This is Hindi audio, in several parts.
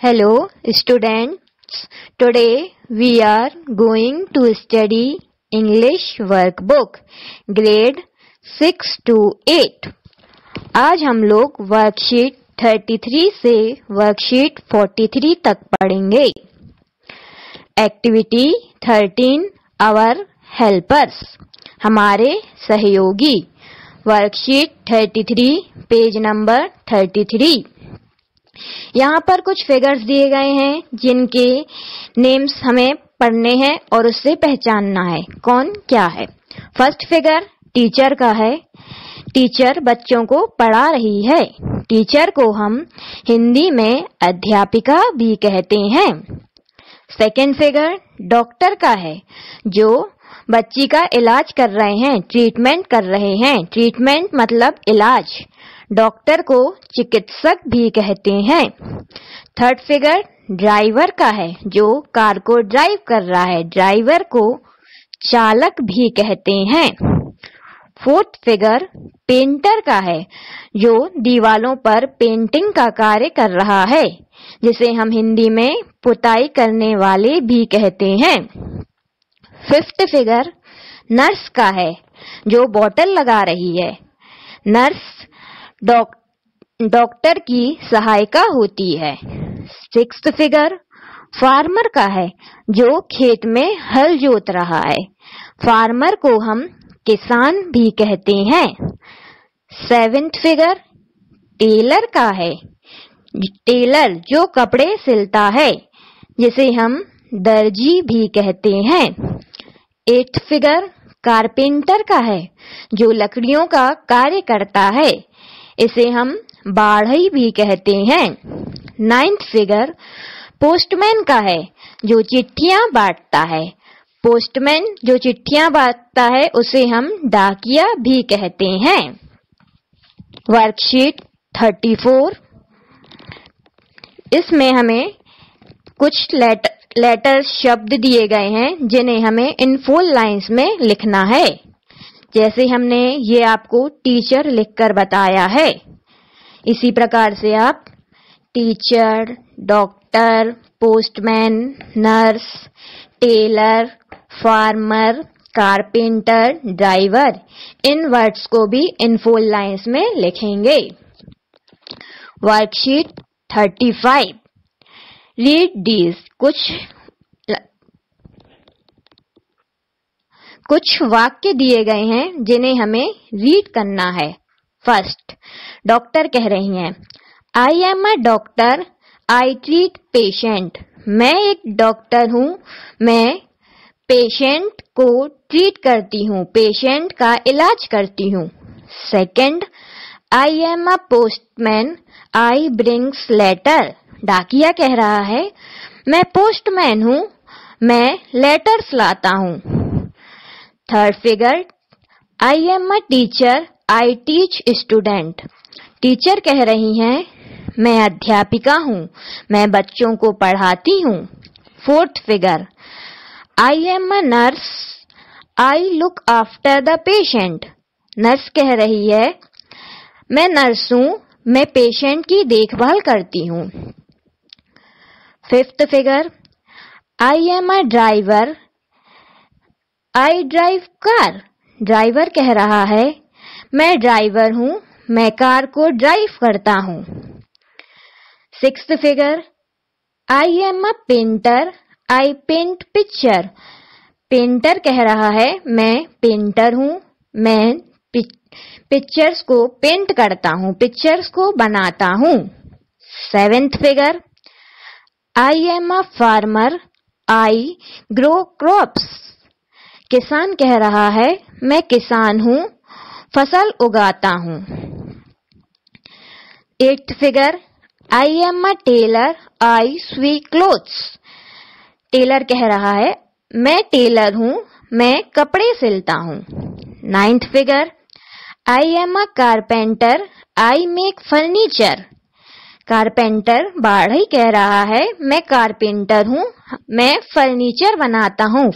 Hello students, today we are going to study English workbook grade 6 to 8। आज हम लोग वर्कशीट 33 से वर्कशीट 43 तक पढ़ेंगे। एक्टिविटी 13 आवर हेल्पर्स, हमारे सहयोगी। Worksheet 33 page number 33। यहाँ पर कुछ फिगर्स दिए गए हैं जिनके नेम्स हमें पढ़ने हैं और उससे पहचानना है कौन क्या है। फर्स्ट फिगर टीचर का है। टीचर बच्चों को पढ़ा रही है। टीचर को हम हिंदी में अध्यापिका भी कहते हैं। सेकेंड फिगर डॉक्टर का है, जो बच्ची का इलाज कर रहे हैं, ट्रीटमेंट कर रहे हैं। ट्रीटमेंट मतलब इलाज। डॉक्टर को चिकित्सक भी कहते हैं। थर्ड फिगर ड्राइवर का है, जो कार को ड्राइव कर रहा है। ड्राइवर को चालक भी कहते हैं। फोर्थ फिगर पेंटर का है, जो दीवालों पर पेंटिंग का कार्य कर रहा है, जिसे हम हिंदी में पुताई करने वाले भी कहते हैं। फिफ्थ फिगर नर्स का है, जो बोतल लगा रही है। नर्स डॉक्टर की सहायिका होती है। सिक्स्थ फिगर फार्मर का है, जो खेत में हल जोत रहा है। फार्मर को हम किसान भी कहते हैं। सेवेंथ फिगर टेलर का है। टेलर जो कपड़े सिलता है, जिसे हम दर्जी भी कहते हैं। एट्थ फिगर कारपेंटर का है, जो लकड़ियों का कार्य करता है, इसे हम बाढ़ई भी कहते हैं। नाइन्थ फिगर पोस्टमैन का है, जो चिट्ठियां बांटता है। पोस्टमैन जो चिट्ठियां बांटता है, उसे हम डाकिया भी कहते हैं। वर्कशीट 34, इसमें हमें कुछ लेटर शब्द दिए गए हैं, जिन्हें हमें इन 4 लाइन्स में लिखना है। जैसे हमने ये आपको टीचर लिखकर बताया है, इसी प्रकार से आप teacher, doctor, postman, nurse, tailor, farmer, carpenter, driver, इन वर्ड्स को भी इन 4 लाइन्स में लिखेंगे। वर्कशीट 35, रीड दीज, कुछ वाक्य दिए गए हैं जिन्हें हमें रीड करना है। फर्स्ट, डॉक्टर कह रही हैं, आई am a doctor, I treat patient. मैं एक डॉक्टर हूँ, मैं पेशेंट को ट्रीट करती हूँ, पेशेंट का इलाज करती हूँ। Second, I am a postman, I brings letter. डाकिया कह रहा है, मैं पोस्टमैन हूँ, मैं लेटर्स लाता हूँ। Third figure, I am a teacher, I teach student. Teacher कह रही हैं, मैं अध्यापिका हूँ, मैं बच्चों को पढ़ाती हूँ। Fourth figure, I am a nurse, I look after the patient. Nurse कह रही है, मैं नर्स हूँ, मैं पेशेंट की देखभाल करती हूँ। Fifth figure, I am a driver, I drive car. Driver कह रहा है, मैं ड्राइवर हूँ, मैं कार को ड्राइव करता हूँ। Sixth figure, I am a painter, I paint picture. Painter कह रहा है, मैं पेंटर हूँ, मैं पिक्चर्स को पेंट करता हूँ, पिक्चर्स को बनाता हूँ। Seventh figure, I am a farmer, I grow crops. किसान कह रहा है, मैं किसान हूँ, फसल उगाता हूँ। Eighth figure, I am a tailor, I see clothes. Tailor कह रहा है, मैं टेलर हूँ, मैं कपड़े सिलता हूँ। Ninth figure, I am a carpenter, I make furniture. Carpenter बाढ़ई कह रहा है, मैं कारपेंटर हूँ, मैं फर्नीचर बनाता हूँ।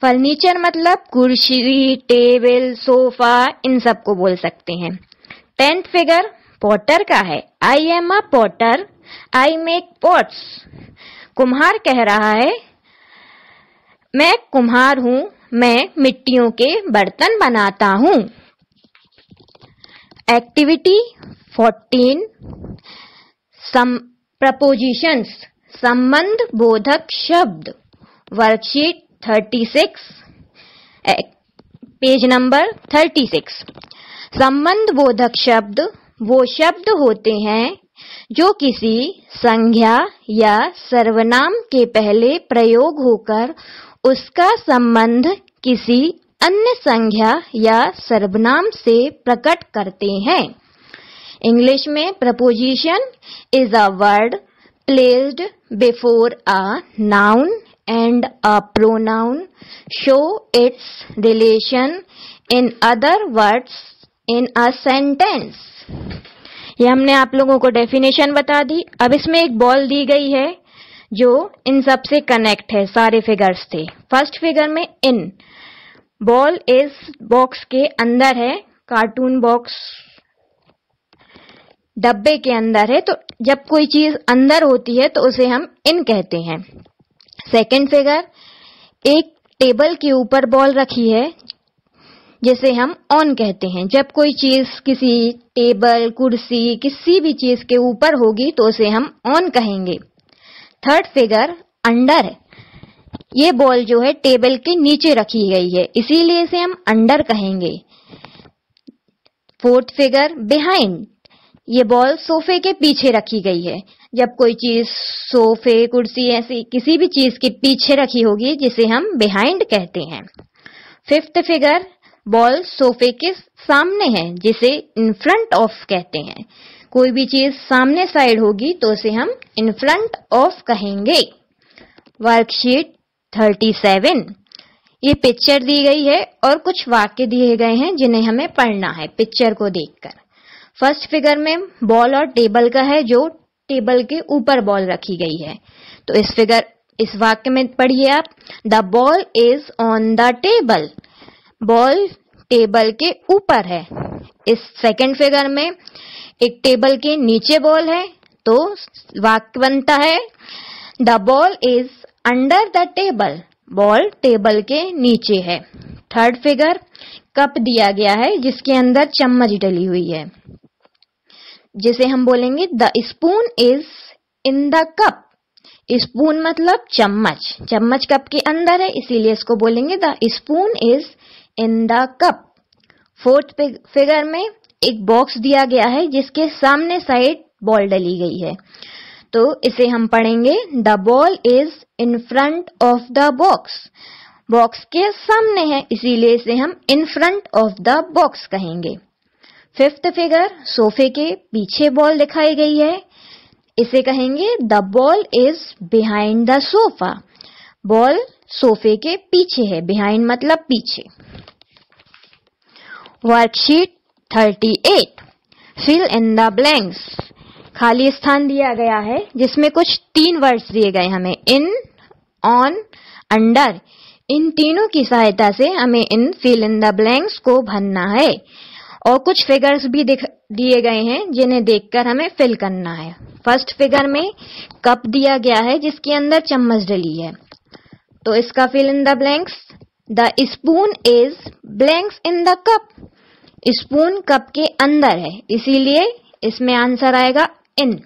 फर्नीचर मतलब कुर्सी, टेबल, सोफा, इन सब को बोल सकते हैं। 10th फिगर, पॉटर का है। आई am a Potter, I make pots. कुम्हार कह रहा है मैं कुम्हार हूं, मैं मिट्टियों के बर्तन बनाता हूं। एक्टिविटी 14 प्रपोजिशंस, संबंध बोधक शब्द, वर्कशीट 36 पेज नंबर 36। संबंध बोधक शब्द वो शब्द होते हैं जो किसी संज्ञा या सर्वनाम के पहले प्रयोग होकर उसका संबंध किसी अन्य संज्ञा या सर्वनाम से प्रकट करते हैं। इंग्लिश में preposition is a word placed before a noun and a pronoun show it's relation in other words in a sentence. ये हमने आप लोगों को डेफिनेशन बता दी। अब इसमें एक बॉल दी गई है जो इन सब से कनेक्ट है, सारे फिगर्स थे। फर्स्ट फिगर में इन, बॉल इस बॉक्स के अंदर है, कार्टून बॉक्स डब्बे के अंदर है, तो जब कोई चीज अंदर होती है तो उसे हम इन कहते हैं। सेकंड फिगर, एक टेबल के ऊपर बॉल रखी है जिसे हम ऑन कहते हैं। जब कोई चीज किसी टेबल, कुर्सी, किसी भी चीज के ऊपर होगी तो उसे हम ऑन कहेंगे। थर्ड फिगर अंडर है, ये बॉल जो है टेबल के नीचे रखी गई है, इसीलिए इसे हम अंडर कहेंगे। फोर्थ फिगर बिहाइंड, ये बॉल सोफे के पीछे रखी गई है। जब कोई चीज सोफे, कुर्सी ऐसी किसी भी चीज के पीछे रखी होगी जिसे हम बिहाइंड कहते हैं। फिफ्थ फिगर, बॉल सोफे के सामने है जिसे इन फ्रंट ऑफ कहते हैं। कोई भी चीज सामने साइड होगी तो उसे हम इन फ्रंट ऑफ कहेंगे। वर्कशीट 37, ये पिक्चर दी गई है और कुछ वाक्य दिए गए हैं जिन्हें हमें पढ़ना है पिक्चर को देखकर। फर्स्ट फिगर में बॉल और टेबल का है, जो टेबल के ऊपर बॉल रखी गई है। तो इस वाक्य में पढ़िए आप, the ball is on the table, ball table के ऊपर है। इस सेकंड फिगर में एक टेबल के नीचे बॉल है, तो वाक्य बनता है the ball is under the table, ball table के नीचे है। थर्ड फिगर, कप दिया गया है जिसके अंदर चम्मच डली हुई है, जिसे हम बोलेंगे the spoon is in the cup. Spoon मतलब चम्मच, चम्मच कप के अंदर है, इसीलिए इसको बोलेंगे the spoon is in the cup. Fourth figure में एक बॉक्स दिया गया है जिसके सामने साइड बॉल डली गई है, तो इसे हम पढ़ेंगे the ball is in front of the box, box के सामने है, इसीलिए इसे हम in front of the box कहेंगे। फिफ्थ फिगर, सोफे के पीछे बॉल दिखाई गई है, इसे कहेंगे the ball is behind the sofa, ball सोफे के पीछे है, बिहाइंड मतलब पीछे। Worksheet 38, fill in the blanks, खाली स्थान दिया गया है जिसमें कुछ 3 वर्ड्स दिए गए हमें, इन, ऑन, अंडर। इन तीनों की सहायता से हमें इन फिल इन द ब्लैंक्स को भरना है, और कुछ फिगर्स भी दिए गए हैं जिन्हें देखकर हमें फिल करना है। फर्स्ट फिगर में कप दिया गया है जिसके अंदर चम्मच डली है, तो इसका fill in the blanks, the spoon is blanks in the cup, spoon cup के अंदर है, इसीलिए इसमें आंसर आएगा इन।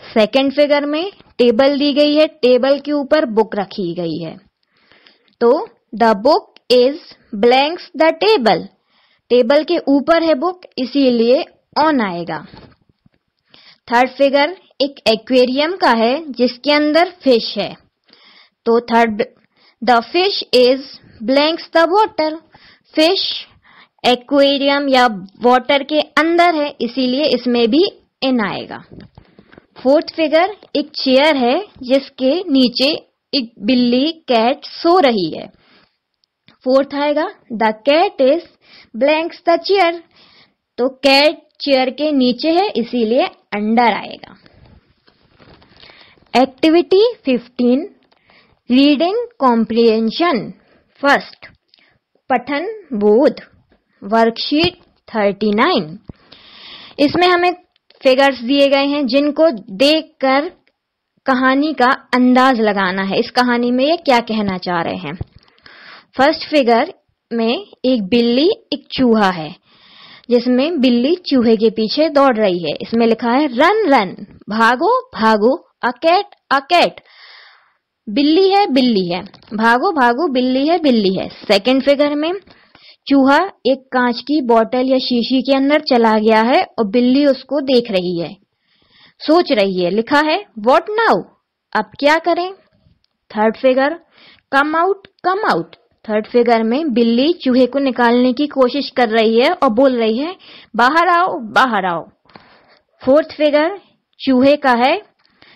सेकंड फिगर में टेबल दी गई है, टेबल के ऊपर बुक रखी गई है, तो the book is blanks the table, table के ऊपर है बुक, इसीलिए ऑन आएगा। थर्ड फिगर एक एक्वेरियम का है जिसके अंदर फिश है, तो third the fish is blanks the water, fish aquarium या वाटर के अंदर है, इसीलिए इसमें भी इन आएगा। फोर्थ फिगर एक चेयर है जिसके नीचे एक बिल्ली, कैट सो रही है, फोर्थ आएगा the cat is blanks the chair, तो कैट चेयर के नीचे है, इसीलिए अंडर आएगा। एक्टिविटी 15 रीडिंग कॉम्प्रिहेंशन, फर्स्ट पठन बोध, वर्कशीट 39। इसमें हमें फिगर्स दिए गए हैं जिनको देखकर कहानी का अंदाज लगाना है, इस कहानी में ये क्या कहना चाह रहे हैं। फर्स्ट फिगर में एक बिल्ली एक चूहा है, जिसमें बिल्ली चूहे के पीछे दौड़ रही है। इसमें लिखा है रन रन, भागो भागो, अ कैट अ कैट, बिल्ली है, भागो भागो, बिल्ली है। सेकंड फिगर में चूहा एक कांच की बोतल या शीशी के अंदर चला गया है और बिल्ली उसको देख रही है, सोच रही है। लिखा है व्हाट नाउ, अब क्या करें। Third figure come out, third figure में बिल्ली चूहे को निकालने की कोशिश कर रही है और बोल रही है बाहर आओ। फोर्थ फिगर चूहे का है,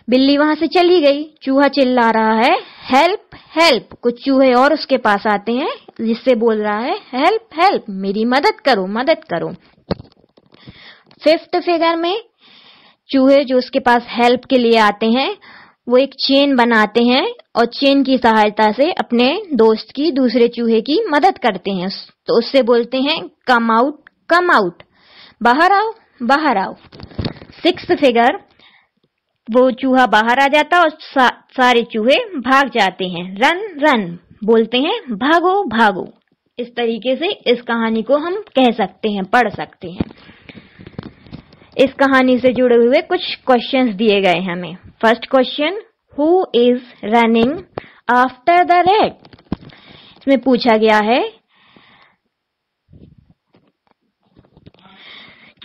बिल्ली वहां से चली गई, चूहा चिल्ला रहा है हेल्प। कुछ चूहे और उसके पास आते हैं जिससे बोल रहा है हेल्प, मेरी मदद करो। फिफ्थ फिगर में चूहे जो उसके पास हेल्प के लिए आते हैं वो एक चेन बनाते हैं और चेन की सहायता से अपने दोस्त की, दूसरे चूहे की मदद करते हैं। तो उससे बोलते हैं कम आउट, बाहर आओ। सिक्स्थ फिगर वो चूहा बाहर आ जाता और सारे चूहे भाग जाते हैं। रन, बोलते हैं भागो। इस तरीके से इस कहानी को हम कह सकते हैं, पढ़ सकते हैं। इस कहानी से जुड़े हुए कुछ क्वेश्चंस दिए गए हैं हमें। First question, who is running after the rat. इसमें पूछा गया है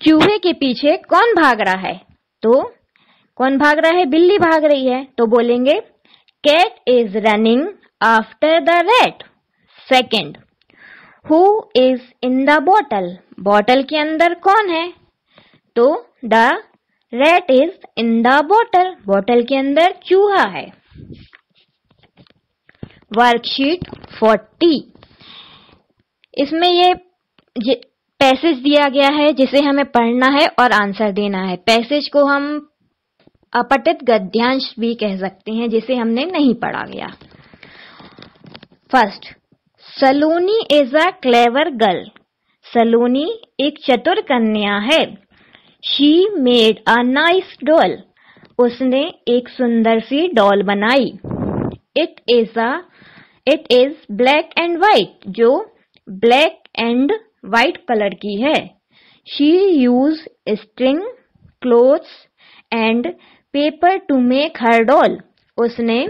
चूहे के पीछे कौन भाग रहा है। तो कौन भाग रहा है, बिल्ली भाग रही है, तो बोलेंगे cat is running after the rat. Second, who is in the bottle, bottle के अंदर कौन है, तो the rat is in the bottle, bottle के अंदर चूहा है। वर्कशीट 40, इसमें ये पैसेज दिया गया है जिसे हमें पढ़ना है और आंसर देना है। पैसेज को हम अपठित गद्यांश भी कह सकते हैं जिसे हमने नहीं पढ़ा गया। First, Saloni is a clever girl, Saloni एक चतुर कन्या है। She made a nice doll, उसने एक सुंदर सी डॉल बनाई। It is black and white, जो ब्लैक एंड व्हाइट कलर की है। She use string, clothes and paper to make her doll, उसने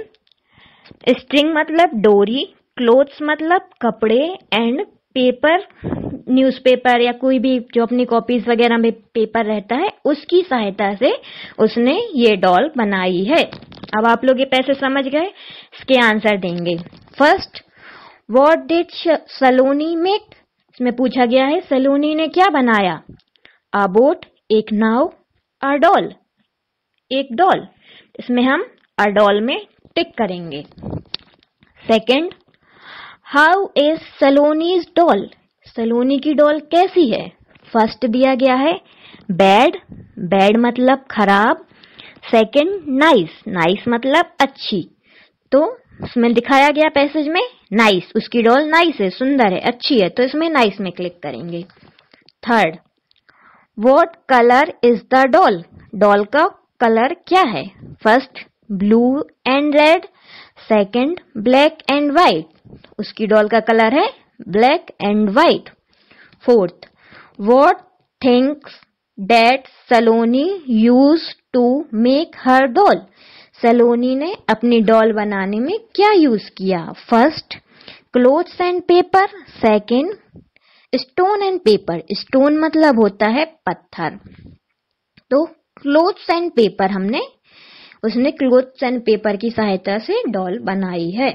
स्ट्रिंग मतलब डोरी, क्लोथ्स मतलब कपड़े, एंड पेपर न्यूज़पेपर या कोई भी जो अपनी कॉपीज वगैरह में पेपर रहता है उसकी सहायता से उसने ये डॉल बनाई है। अब आप लोग ये पैसे समझ गए, इसके आंसर देंगे। First, what did Saloni make, इसमें पूछा गया है सलोनी ने क्या बनाया। अ बोट, एक नाव, अ डॉल, एक डॉल, इसमें हम अ डॉल में टिक करेंगे। Second, how is Saloni's doll, Saloni की डॉल कैसी है। फर्स्ट दिया गया है बैड, बैड मतलब खराब। सेकंड, नाइस, नाइस मतलब अच्छी, तो इसमें दिखाया गया पैसेज में नाइस, उसकी डॉल नाइस है, सुंदर है, अच्छी है, तो इसमें नाइस में क्लिक करेंगे। Third, what colour is the doll, doll का कलर क्या है। First, blue and red. Second, black and white, उसकी डॉल का कलर है black and white. Fourth, what things that Saloni use to make her doll, Saloni ने अपनी डॉल बनाने में क्या यूज किया। First, clothes and paper. Second, stone and paper, stone मतलब होता है पत्थर, तो क्लोथ्स एंड पेपर उसने क्लोथ्स एंड पेपर की सहायता से डॉल बनाई है।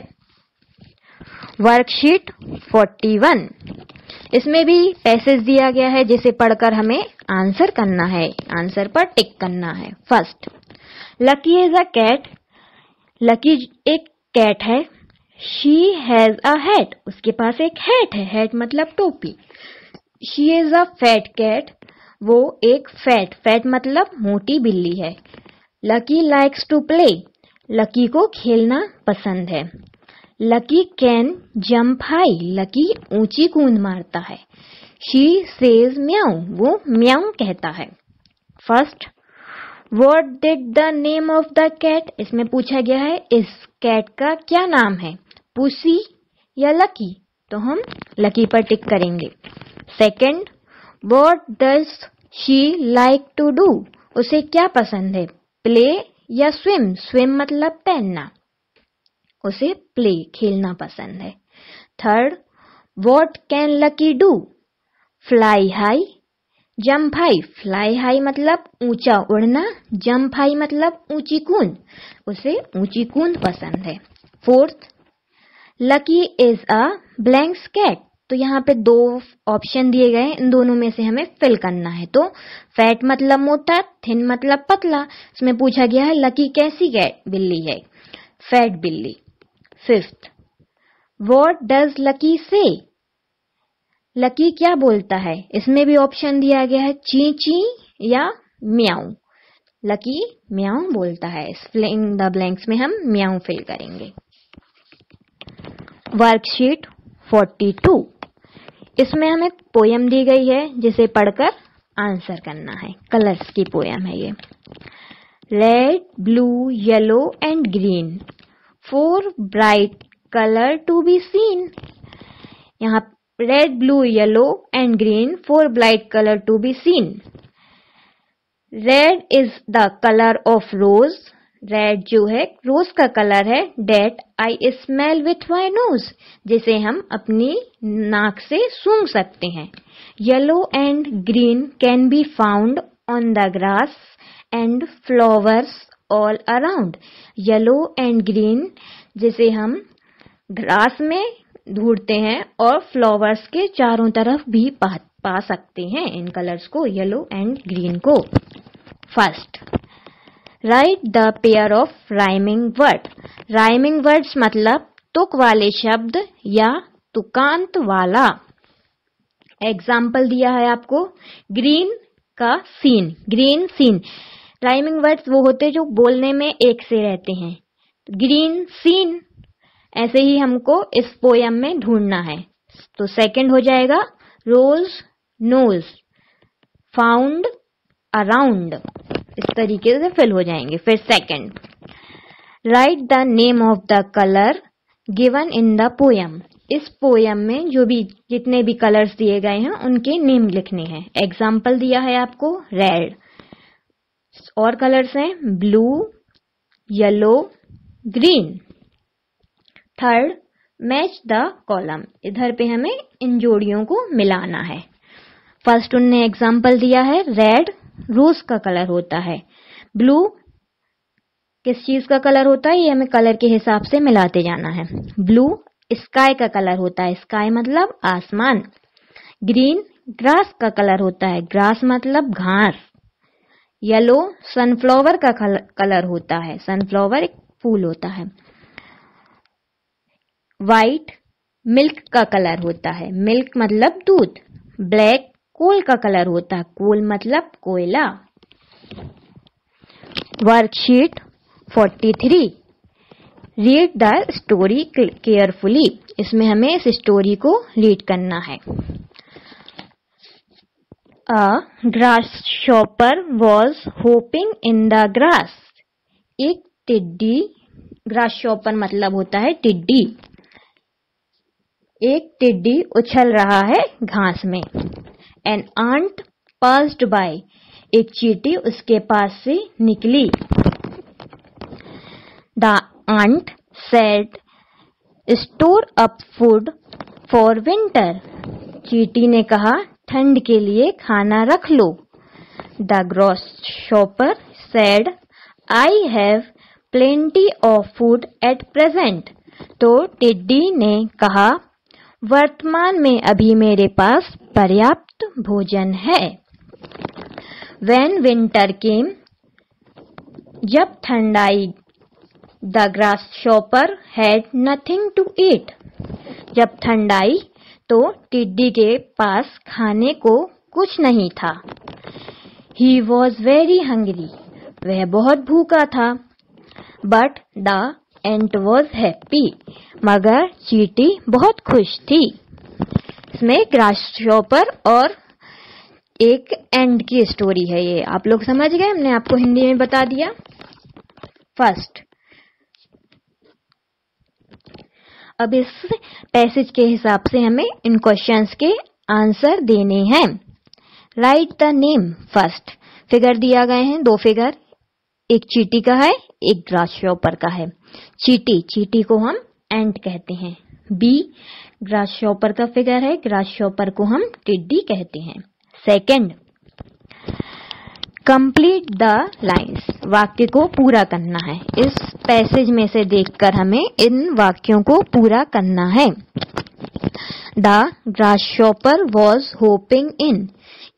वर्कशीट 41, इसमें भी पैसेज दिया गया है जिसे पढ़कर हमें आंसर करना है, आंसर पर टिक करना है। First, Lucky is a cat, Lucky एक कैट है। शी हैज अ हैट, उसके पास एक हैट है, हैट मतलब टोपी। She is a fat cat, वो एक फैट मतलब मोटी बिल्ली है। Lucky likes to play, Lucky को खेलना पसंद है। Lucky can jump high, Lucky ऊंची कूद मारता है। शी सेज म्याऊ, वो म्याऊ कहता है। First, what did the name of the cat? इसमें पूछा गया है इस कैट का क्या नाम है, पुसी या लकी? तो हम लकी पर टिक करेंगे। Second, what does she like to do? उसे क्या पसंद है, प्ले या स्विम? स्विम मतलब तैरना, उसे प्ले खेलना पसंद है। Third, what can lucky do? Fly high, jump high. Fly high मतलब ऊंचा उड़ना, जंप हाई मतलब ऊंची कूद, उसे ऊंची कूद पसंद है। Fourth, Lucky is a blanks cat. तो यहाँ पे दो ऑप्शन दिए गए हैं, इन दोनों में से हमें फिल करना है। तो फैट मतलब मोटा, थिन मतलब पतला। इसमें पूछा गया है लकी कैसी कैट बिल्ली है, फैट बिल्ली। फिफ्थ, व्हाट डज लकी से? लकी क्या बोलता है? इसमें भी ऑप्शन दिया गया है ची ची या म्याऊ। लकी म्याऊ बोलता है। इस फिल इन द ब्लैंक्स में हम म्याऊ फिल करेंगे। वर्कशीट 42, इसमें हमें पोयम दी गई है जिसे पढ़कर आंसर करना है। कलर्स की पोयम है ये। Red, blue, yellow and green, 4 bright colour to be seen. यहाँ red, blue, yellow and green, 4 bright colour to be seen. Red is the colour of rose. Red जो है रोज का कलर है। That I smell with my nose, जिसे हम अपनी नाक से सूंघ सकते हैं। Yellow and green can be found on the grass and flowers all around. Yellow and green जिसे हम ग्रास में ढूंढते हैं और फ्लावर्स के चारों तरफ भी पा सकते हैं इन कलर्स को, येलो एंड ग्रीन को। First, right the pair of rhyming word. Rhyming words मतलब तुक वाले शब्द या तुकांत वाला। एग्जाम्पल दिया है आपको, ग्रीन का scene, green scene. Rhyming words वो होते हैं जो बोलने में एक से रहते हैं। ग्रीन सीन, ऐसे ही हमको इस पोयम में ढूंढना है। तो सेकंड हो जाएगा रोज नोज, फाउंड अराउंड, इस तरीके से फिल हो जाएंगे। फिर second, right the name of the colour given in the poem. इस पोयम में जो भी जितने भी कलर्स दिए गए हैं उनके नेम लिखने हैं। एग्जाम्पल दिया है आपको रेड, और कलर्स हैं blue, yellow, green. Third, match the column. इधर पे हमें इन जोड़ियों को मिलाना है। फर्स्ट उनने एग्जाम्पल दिया है रेड रोज का कलर होता है, ब्लू किस चीज का कलर होता है, ये हमें कलर के हिसाब से मिलाते जाना है। ब्लू स्काई का कलर होता है, स्काई मतलब आसमान। ग्रीन ग्रास का कलर होता है, ग्रास मतलब घास। येलो सनफ्लावर का कलर होता है, सनफ्लावर एक फूल होता है। व्हाइट मिल्क का कलर होता है, मिल्क मतलब दूध। ब्लैक कोल का कलर होता है, कोल मतलब कोयला। Worksheet 43, read the story carefully. इसमें हमें इस स्टोरी को रीड करना है। A grasshopper was hopping in the grass. एक टिड्डी, ग्रासशॉपर मतलब होता है टिड्डी। एक टिड्डी उछल रहा है घास में। एन आंट पास्ड बाय, एक चींटी उसके पास से निकली। The ant said store up food for winter. चींटी ने कहा ठंड के लिए खाना रख लो। The grasshopper said I have plenty of food at present. तो टिड्डी ने कहा वर्तमान में अभी मेरे पास पर्याप्त भोजन है। When winter came, जब ठंड आई, the grasshopper had nothing to eat। जब ठंड आई तो टिड्डी के पास खाने को कुछ नहीं था। He was very hungry, वह बहुत भूखा था। But the ant was happy, मगर चींटी बहुत खुश थी। इसमें ग्रासशॉपर और एक एंड की स्टोरी है ये, आप लोग समझ गए, हमने आपको हिंदी में बता दिया। फर्स्ट, अब इस पैसेज के हिसाब से हमें इन क्वेश्चंस के आंसर देने हैं। Right the name first. Figure दिया गए हैं, 2 फिगर, एक चींटी का है, एक ग्रासहॉपर का है। चींटी को हम एंट कहते हैं। बी ग्रासहॉपर का फिगर है, ग्रासहॉपर को हम टिड्डी कहते हैं। सेकंड, कंप्लीट द लाइन्स, वाक्य को पूरा करना है। इस पैसेज में से देखकर हमें इन वाक्यों को पूरा करना है। The grasshopper was hopping in,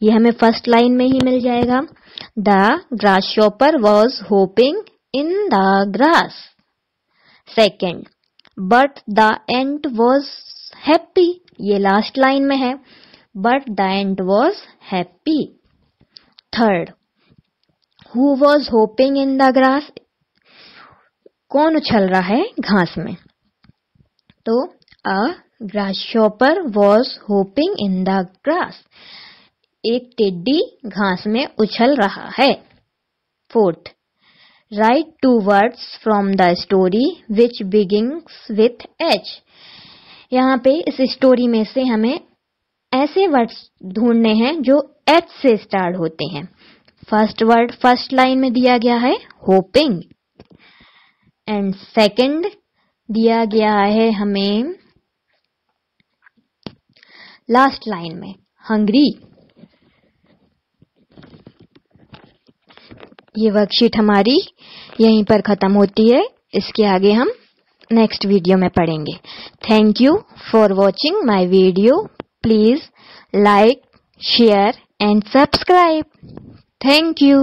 ये हमें फर्स्ट लाइन में ही मिल जाएगा। The grasshopper was hopping in the grass. Second, but the ant was happy, ये लास्ट लाइन में है। But the ant was happy. Third, who was hopping in the grass, कौन उछल रहा है घास में? तो a grasshopper was hopping in the grass, एक टिड्डी घास में उछल रहा है। Fourth, right 2 words from the story which begins with H, यहाँ पे इस स्टोरी में से हमें ऐसे वर्ड्स ढूंढने हैं जो एच से स्टार्ट होते हैं। फर्स्ट वर्ड फर्स्ट लाइन में दिया गया है होपिंग, एंड सेकंड दिया गया है हमें लास्ट लाइन में हंग्री। ये वर्कशीट हमारी यहीं पर खत्म होती है, इसके आगे हम नेक्स्ट वीडियो में पढ़ेंगे। Thank you for watching my video. Please like, share and subscribe. Thank you.